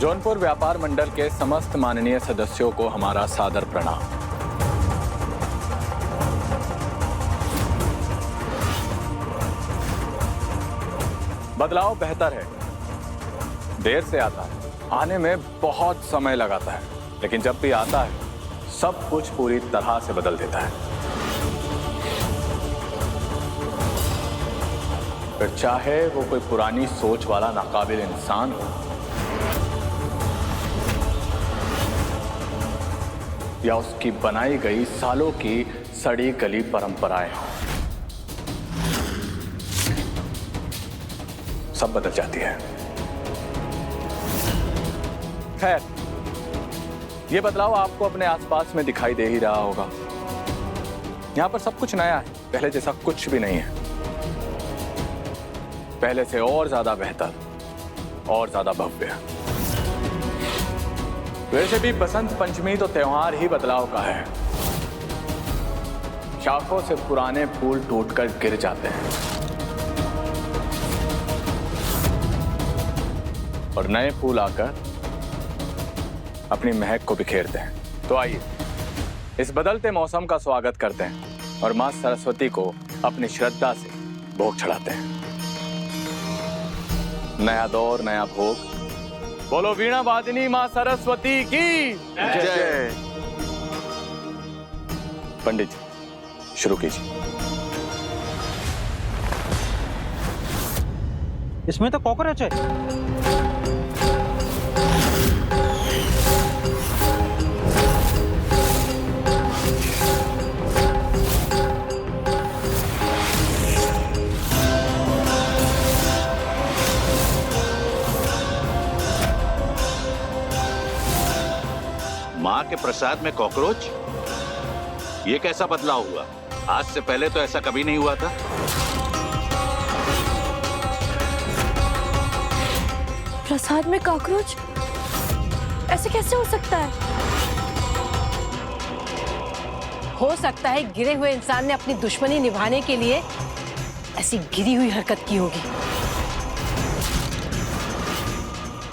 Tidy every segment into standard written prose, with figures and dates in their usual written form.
जौनपुर व्यापार मंडल के समस्त माननीय सदस्यों को हमारा सादर प्रणाम। बदलाव बेहतर है, देर से आता है, आने में बहुत समय लगाता है, लेकिन जब भी आता है सब कुछ पूरी तरह से बदल देता है। फिर चाहे वो कोई पुरानी सोच वाला नाकाबिल इंसान हो या उसकी बनाई गई सालों की सड़ी गली परंपराएं हों, सब बदल जाती है। खैर, ये बदलाव आपको अपने आसपास में दिखाई दे ही रहा होगा। यहां पर सब कुछ नया है, पहले जैसा कुछ भी नहीं है। पहले से और ज्यादा बेहतर और ज्यादा भव्य। वैसे भी बसंत पंचमी तो त्योहार ही बदलाव का है। शाखों से पुराने फूल टूटकर गिर जाते हैं और नए फूल आकर अपनी महक को बिखेरते हैं। तो आइए इस बदलते मौसम का स्वागत करते हैं और मां सरस्वती को अपनी श्रद्धा से भोग चढ़ाते हैं। नया दौर, नया भोग। बोलो वीणा वादिनी मां सरस्वती की जय। पंडित जी शुरू कीजिए। इसमें तो कॉकरोच है। माँ के प्रसाद में कॉकरोच? ये कैसा बदलाव हुआ? आज से पहले तो ऐसा कभी नहीं हुआ था। प्रसाद में कॉकरोच? ऐसे कैसे हो सकता है? हो सकता है गिरे हुए इंसान ने अपनी दुश्मनी निभाने के लिए ऐसी गिरी हुई हरकत की होगी।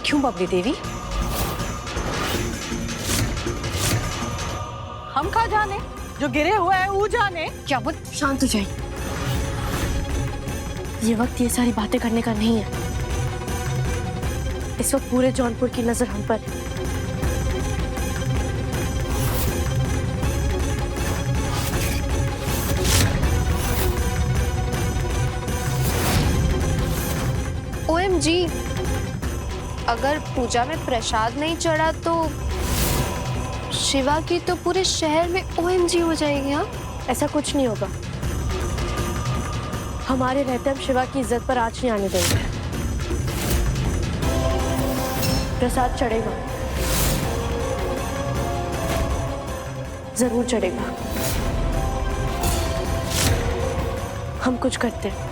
क्यों बबली देवी? हम कहाँ जाने? जो गिरे हुए हैं वो जाने। क्या बोल? शांत हो जाइए। ये वक्त ये सारी बातें करने का नहीं है। इस वक्त पूरे जौनपुर की नजर हम पर है। OMG, अगर पूजा में प्रसाद नहीं चढ़ा तो शिवा की तो पूरे शहर में OMG हो जाएगी। हाँ, ऐसा कुछ नहीं होगा। हमारे रहते हम शिवा की इज्जत पर आंच नहीं आने देंगे। प्रसाद चढ़ेगा, जरूर चढ़ेगा। हम कुछ करते हैं।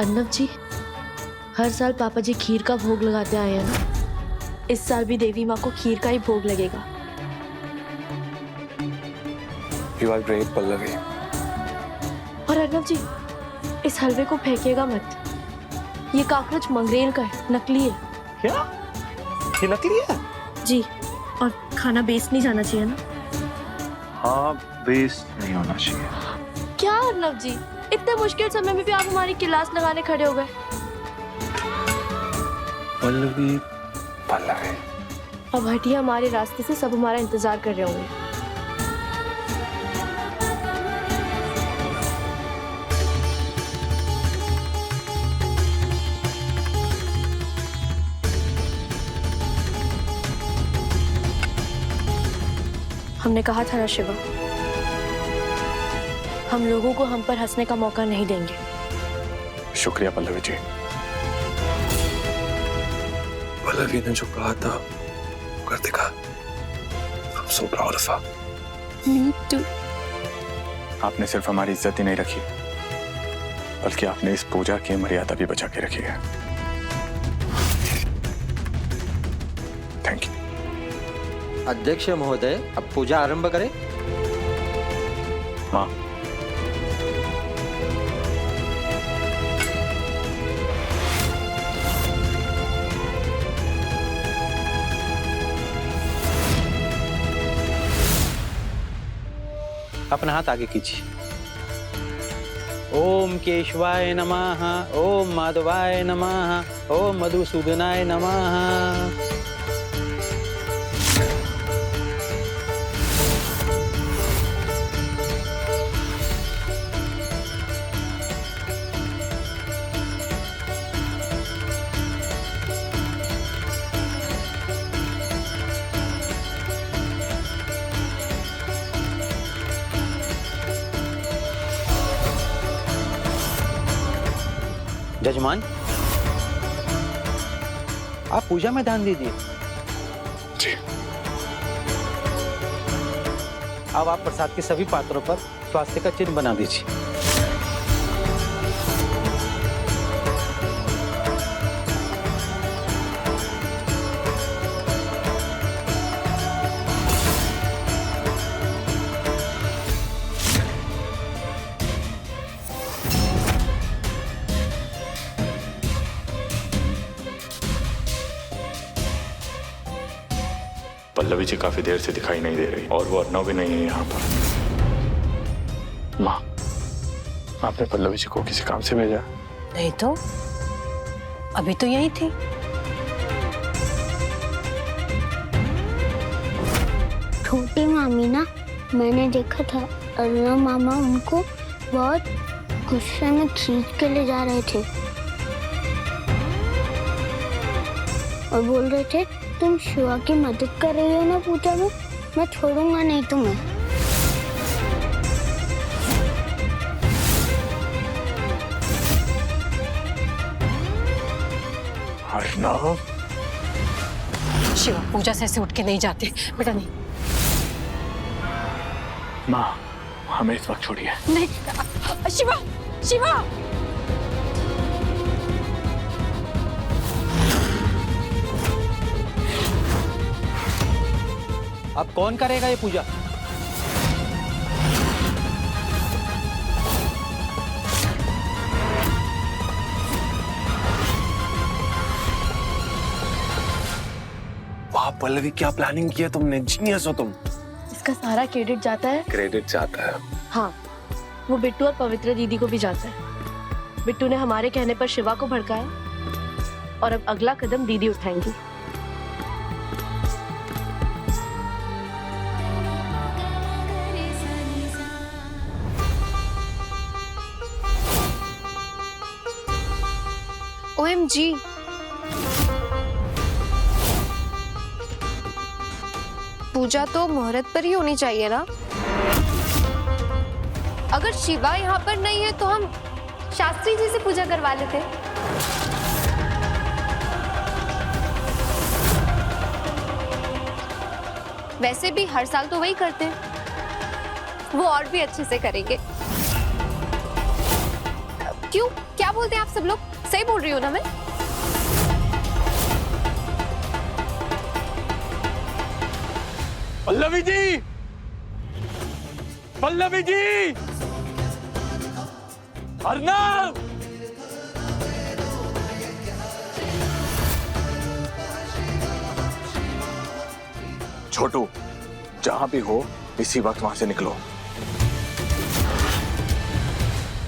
अर्नव जी, हर साल पापा जी खीर का भोग लगाते आए हैं ना, इस साल भी देवी माँ को खीर का ही भोग लगेगा। You are great, Pallavi. और अर्नव जी, इस हलवे को फेंकेगा मत। ये कॉकरोच मंगरेल का है, नकली है। क्या? ये नकली है? जी, और खाना वेस्ट नहीं जाना चाहिए ना। हाँ, वेस्ट नहीं होना चाहिए। क्या अर्नव जी, इतने मुश्किल समय में भी आप हमारी क्लास लगाने खड़े हो गए। पल्लवी, पल्लवी। अब हटिए हमारे रास्ते से, सब हमारा इंतजार कर रहे होंगे। हमने कहा था ना शिवा, हम लोगों को हम पर हंसने का मौका नहीं देंगे। शुक्रिया पल्लवी जी। पल्लवी ने जो कहा था कर दिखा। I'm so proud of her. Me too. आपने सिर्फ हमारी इज्जत ही नहीं रखी, बल्कि आपने इस पूजा की मर्यादा भी बचा के रखी है। Thank you. अध्यक्ष महोदय, अब पूजा आरंभ करें। माँ, अपना हाथ आगे कीजिए। ओम केशवाय नमः, ओम माधवाय नमः, ओम मधुसूदनाय नमः। जजमान, आप पूजा में ध्यान दीजिए। जी। अब आप प्रसाद के सभी पात्रों पर स्वास्थ्य का चिन्ह बना दीजिए। पल्लवी जी काफी देर से दिखाई नहीं दे रही और वो अर्नव भी नहीं है यहाँ पर। माँ, आपने पल्लवी जी को किसी काम से भेजा? नहीं तो अभी तो यही थी। छोटी मामी ना, मैंने देखा था अर्नव मामा उनको बहुत गुस्से में खींच के ले जा रहे थे और बोल रहे थे तुम शिवा की मदद कर रही हो ना पूजा में, मैं छोड़ूंगा नहीं तुम्हें। अर्नव, शिवा पूजा से ऐसे उठ के नहीं जाते बेटा, नहीं माँ, हमें इस वक्त छोड़िए। नहीं। शिवा, शिवा। अब कौन करेगा ये पूजा? वाह पल्लवी, क्या प्लानिंग की है तुमने, जीनियस हो तुम। इसका सारा क्रेडिट जाता है, क्रेडिट जाता है। हाँ, वो बिट्टू और पवित्र दीदी को भी जाता है। बिट्टू ने हमारे कहने पर शिवा को भड़काया और अब अगला कदम दीदी उठाएंगी। OMG, पूजा तो मुहूर्त पर ही होनी चाहिए ना। अगर शिवा यहाँ पर नहीं है तो हम शास्त्री जी से पूजा करवा लेते। वैसे भी हर साल तो वही करते हैं, वो और भी अच्छे से करेंगे। क्यों, क्या बोलते हैं आप सब लोग? सही बोल रही हो ना मैं? पल्लवी जी, पल्लवी जी, अर्नव, छोटू, जहां भी हो इसी वक्त वहां से निकलो।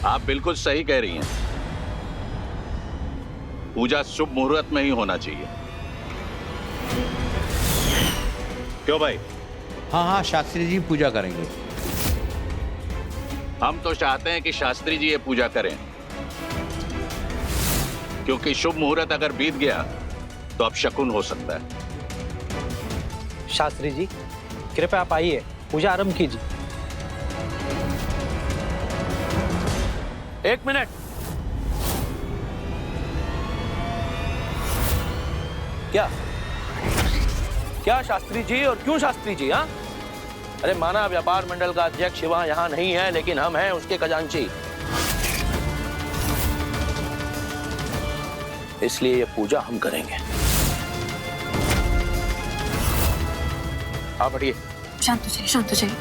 आप बिल्कुल सही कह रही हैं। पूजा शुभ मुहूर्त में ही होना चाहिए। क्यों भाई? हाँ हाँ, शास्त्री जी पूजा करेंगे। हम तो चाहते हैं कि शास्त्री जी ये पूजा करें, क्योंकि शुभ मुहूर्त अगर बीत गया तो अब शकुन हो सकता है। शास्त्री जी, कृपया आप आइए, पूजा आरंभ कीजिए। एक मिनट, क्या क्या शास्त्री जी और क्यों शास्त्री जी? हाँ, अरे माना व्यापार मंडल का अध्यक्ष शिवा यहाँ नहीं है, लेकिन हम हैं उसके खजांची। इसलिए ये पूजा हम करेंगे। आप हटिए। शांत हो जाइए, शांत हो जाइए।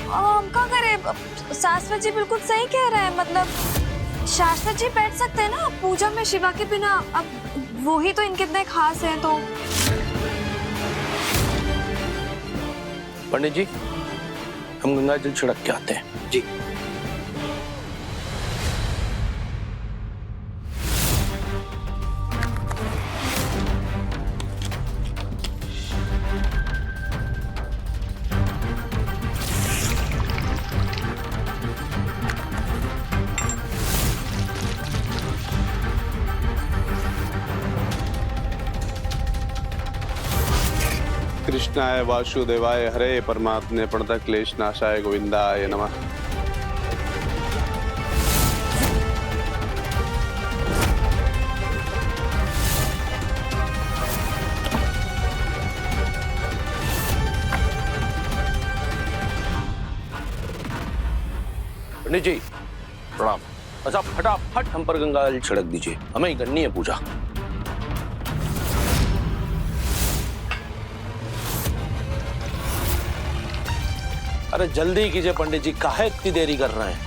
हम क्या करें? शास्त्री जी बिल्कुल सही कह रहे हैं। मतलब शास्त्री जी बैठ सकते हैं ना पूजा में शिवा के बिना। अब वो ही तो इनके इतने खास हैं। तो पंडित जी, हम गंगा जल छिड़क के आते हैं। जी। कृष्णाय वासुदेवाय हरे परमात्मे प्रणत क्लेश नाशाय गोविंदाय नमः। पंडित जी प्रणाम। बस आप फटाफट हम पर गंगा जल छिड़क दीजिए, हमें ही करनी है पूजा। अरे जल्दी कीजिए पंडित जी, काहे इतनी देरी कर रहे हैं?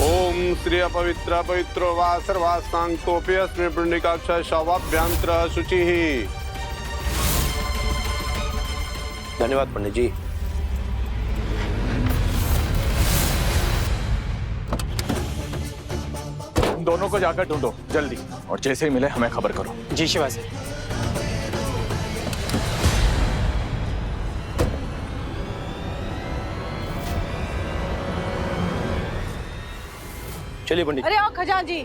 ओम श्री अपवित्र पवित्रो वा सर्वासांगतोपि अस्मिन् पुण्डिकाक्ष शवाभ्यंतर शुचिः। धन्यवाद पंडित जी। तुम दोनों को जाकर ढूंढो जल्दी, और जैसे ही मिले हमें खबर करो। जी शिवा से। चलिए पंडित। अरे आओ खजांची।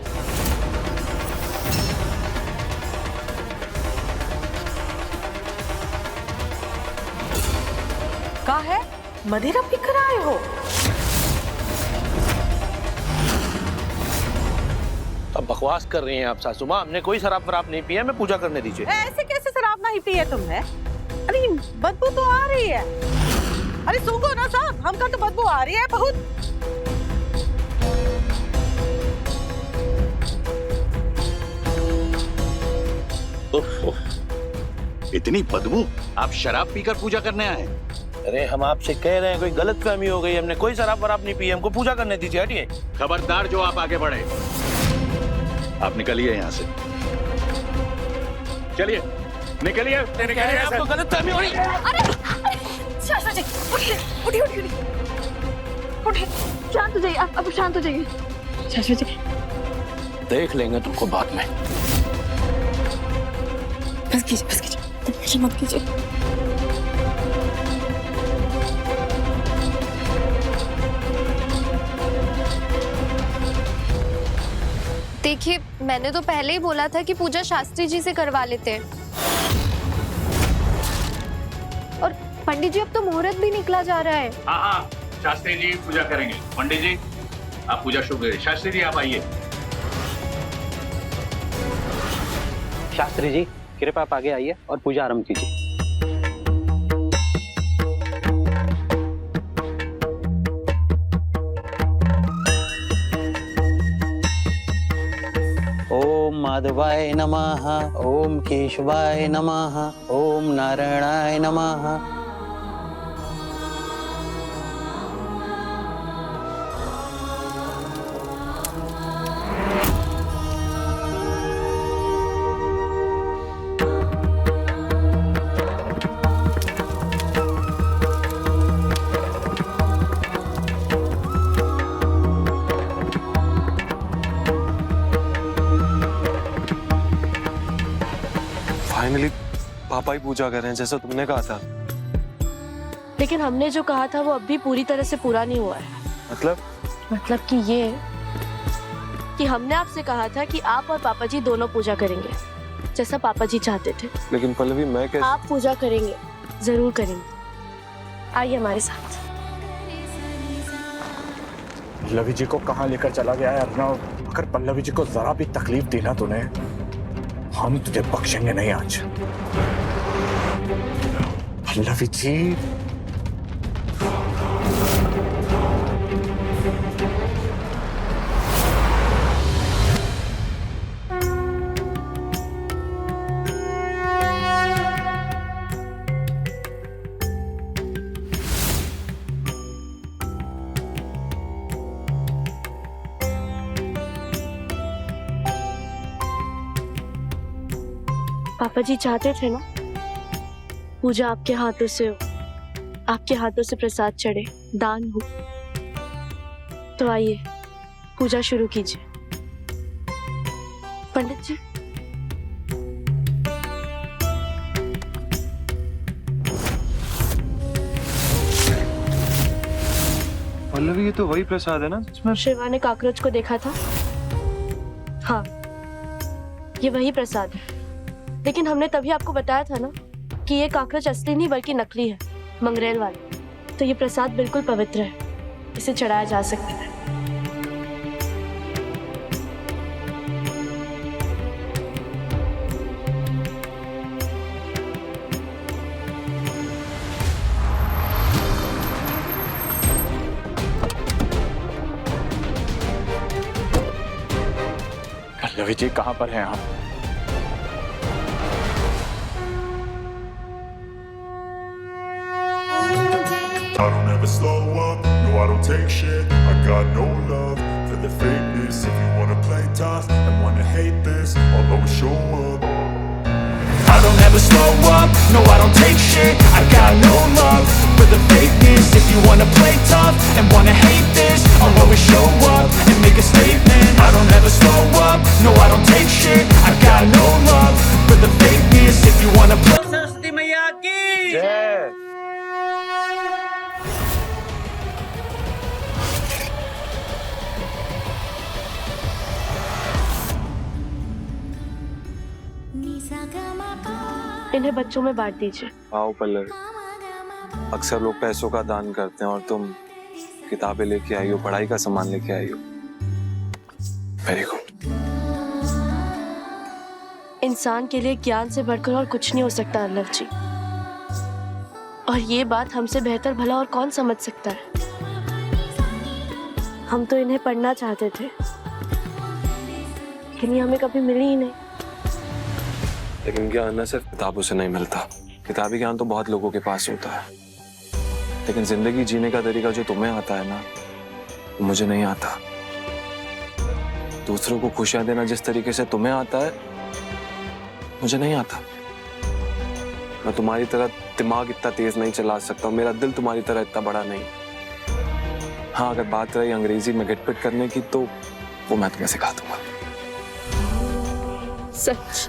का है? मदिरा पी कर आए हो? अब बकवास कर रही हैं आप सासू माँ, हमने कोई शराब वराब नहीं पिया, हमें पूजा करने दीजिए। ऐसे कैसे शराब नहीं पी है तुमने? अरे बदबू तो आ रही है। अरे सूंघो ना साहब, हमका तो बदबू आ रही है बहुत। इतनी बदबू? आप शराब पीकर पूजा करने आए? अरे हम आपसे कह रहे हैं, कोई गलतफहमी हो गई, हमने कोई शराब वराब नहीं पी, हमको पूजा करने दीजिए, हटिए। खबरदार जो आप आगे बढ़े। आप निकलिए यहाँ से, चलिए निकलिए। आपको गलतफहमी हो रही है। शास्त्री जी उठिए, उठिए, उठिए, उठिए। शांत हो जाइए, आप अब शांत हो जाइए। शास्त्री जी देख लेंगे तुमको बाद में। बस कीजिए, बस कीजिए, टेंशन मत कीजिए। देखिए, मैंने तो पहले ही बोला था कि पूजा शास्त्री जी से करवा लेते हैं। और पंडित जी अब तो मुहूर्त भी निकला जा रहा है। हाँ हाँ, शास्त्री जी पूजा करेंगे। पंडित जी आप पूजा शुरू करिए। शास्त्री जी आप आइए। शास्त्री जी कृपया आप आगे आइए और पूजा आरंभ कीजिए। ओम माधवाय नमः, ओम केशवाय नमः, ओम नारायणाय नमः। फाइनली पापा ही पूजा कर रहे हैं जैसा तुमने कहा था। लेकिन हमने जो कहा था वो अब भी पूरी तरह से पूरा नहीं हुआ है। मतलब कि ये कि हमने आपसे कहा था कि आप और पापा जी दोनों पूजा करेंगे जैसा पापा जी चाहते थे। लेकिन पल्लवी मैं कैसे? आप पूजा करेंगे, जरूर करेंगे। आइए हमारे साथ। पल्लवी जी को कहाँ लेकर चला गया है अर्नव? अगर पल्लवी जी को जरा भी तकलीफ दी ना तूने, हम तुझे बख्शेंगे नहीं आज। पल्लवी जी, पापा जी चाहते थे ना पूजा आपके हाथों से हो, आपके हाथों से प्रसाद चढ़े, दान हो। तो आइए पूजा शुरू कीजिए। पंडित जी, पल्लवी ये तो वही प्रसाद है ना जिसमें शिवा ने कॉकरोच को देखा था? हाँ, ये वही प्रसाद है। लेकिन हमने तभी आपको बताया था ना कि ये कॉकरोच असली नहीं बल्कि नकली है, मंगरेल वाले। तो ये प्रसाद बिल्कुल पवित्र है, इसे चढ़ाया जा सकता है। पल्लवी जी कहाँ पर हैं आप? I don't ever slow up, no I don't take shit. I got no love for the fakeness. If you wanna play tough and wanna hate this, I'll always show up. I don't ever slow up, no I don't take shit. I got no love for the fakeness. If you wanna play tough and wanna hate this, I'll always show up and make a statement. I don't ever slow up, no I don't take shit. I got no love for the fakeness. If you wanna play Saraswati मैया की जय। इन्हें बच्चों में बांट दीजिए। आओ पल्लवी, अक्सर लोग पैसों का दान करते हैं और तुम किताबें लेके आई हो, पढ़ाई का सामान लेके आई हो। Very good. इंसान के लिए ज्ञान से बढ़कर और कुछ नहीं हो सकता अर्नव जी। और ये बात हमसे बेहतर भला और कौन समझ सकता है। हम तो इन्हें पढ़ना चाहते थे, लेकिन ये हमें कभी मिली ही नहीं। लेकिन ज्ञान न सिर्फ किताबों से नहीं मिलता। किताबी ज्ञान तो बहुत लोगों के पास होता है, लेकिन जिंदगी जीने का तरीका जो तुम्हें आता है ना, वो मुझे नहीं आता। दूसरों को खुशियां देना जिस तरीके से तुम्हें आता है, मुझे नहीं आता। मैं तुम्हारी तरह दिमाग इतना तेज नहीं चला सकता, मेरा दिल तुम्हारी तरह इतना बड़ा नहीं। हाँ, अगर बात रही अंग्रेजी में गिटपिट करने की, तो वो मैं तुम्हें सिखा दूंगा। सच?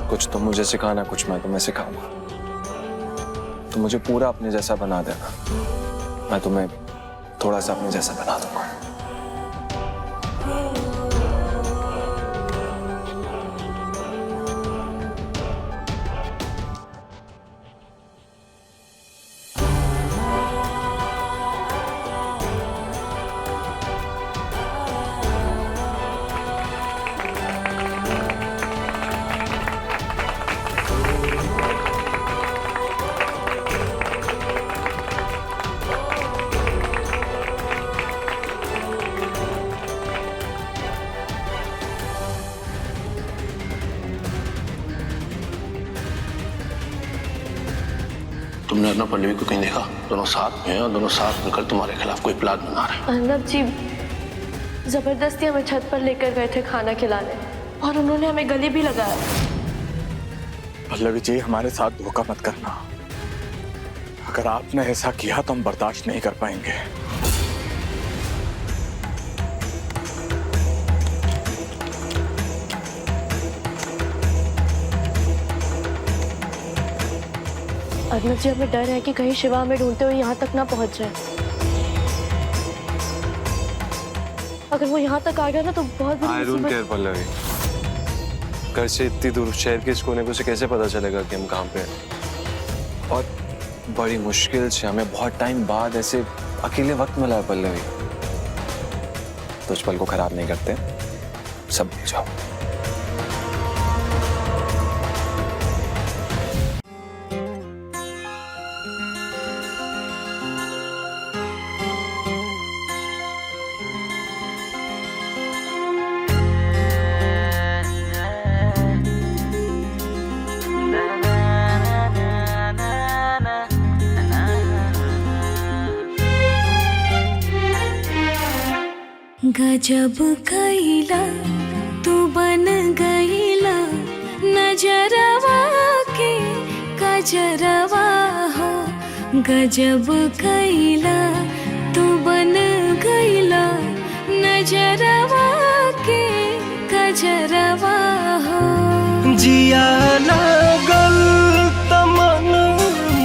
कुछ तुम मुझे सिखाना, कुछ मैं तुम्हें सिखाऊंगा। तुम मुझे पूरा अपने जैसा बना देना, मैं तुम्हें थोड़ा सा अपने जैसा बना दूंगा। तुमने अर्नव पल्लवी को कहीं देखा? दोनों साथ में हैं और दोनों साथ मिलकर तुम्हारे खिलाफ कोई प्लान बना रहे हैं। अर्नव जी जबरदस्ती हमें छत पर लेकर गए थे खाना खिलाने, और उन्होंने हमें गले भी लगाया। पल्लवी जी, हमारे साथ धोखा मत करना। अगर आपने ऐसा किया तो हम बर्दाश्त नहीं कर पाएंगे। अर्नव जी, हमें डर है कि कहीं शिवा हमें ढूंढते हुए यहाँ तक ना पहुँच जाए। अगर वो यहाँ तक आ गया ना तो बहुत बड़ी I don't care पल्लवी। घर से इतनी दूर, शहर के इस कोने को उसे कैसे पता चलेगा कि हम कहाँ पे हैं? और बड़ी मुश्किल से हमें बहुत टाइम बाद ऐसे अकेले वक्त मिला है पल्लवी। तो इस पल को खराब नहीं करते, सब भूल जाओ। गजब कैला तू बन गईला नजरवा के कजरवा हो। गजब कैला तू बन गईला नजरवा के कजरवा हो। जिया लागल तमन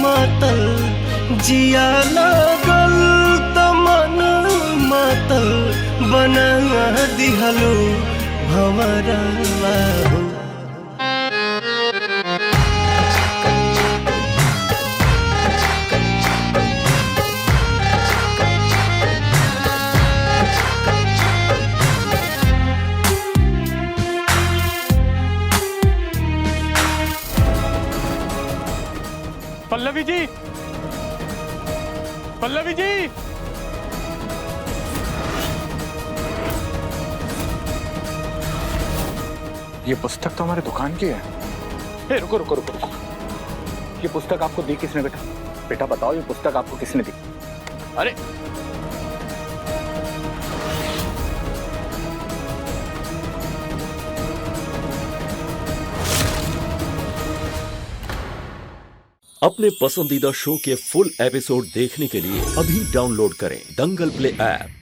मातल, जिया लागल तमन मातल, बना दिहलो भंवरवा हो। पल्लवी जी, पल्लवी जी, ये पुस्तक तो हमारे दुकान की है। ए, रुको रुको रुको रुको, ये पुस्तक आपको दी किसने बेटा? बेटा बताओ, ये पुस्तक आपको किसने दी? अरे अपने पसंदीदा शो के फुल एपिसोड देखने के लिए अभी डाउनलोड करें दंगल प्ले ऐप।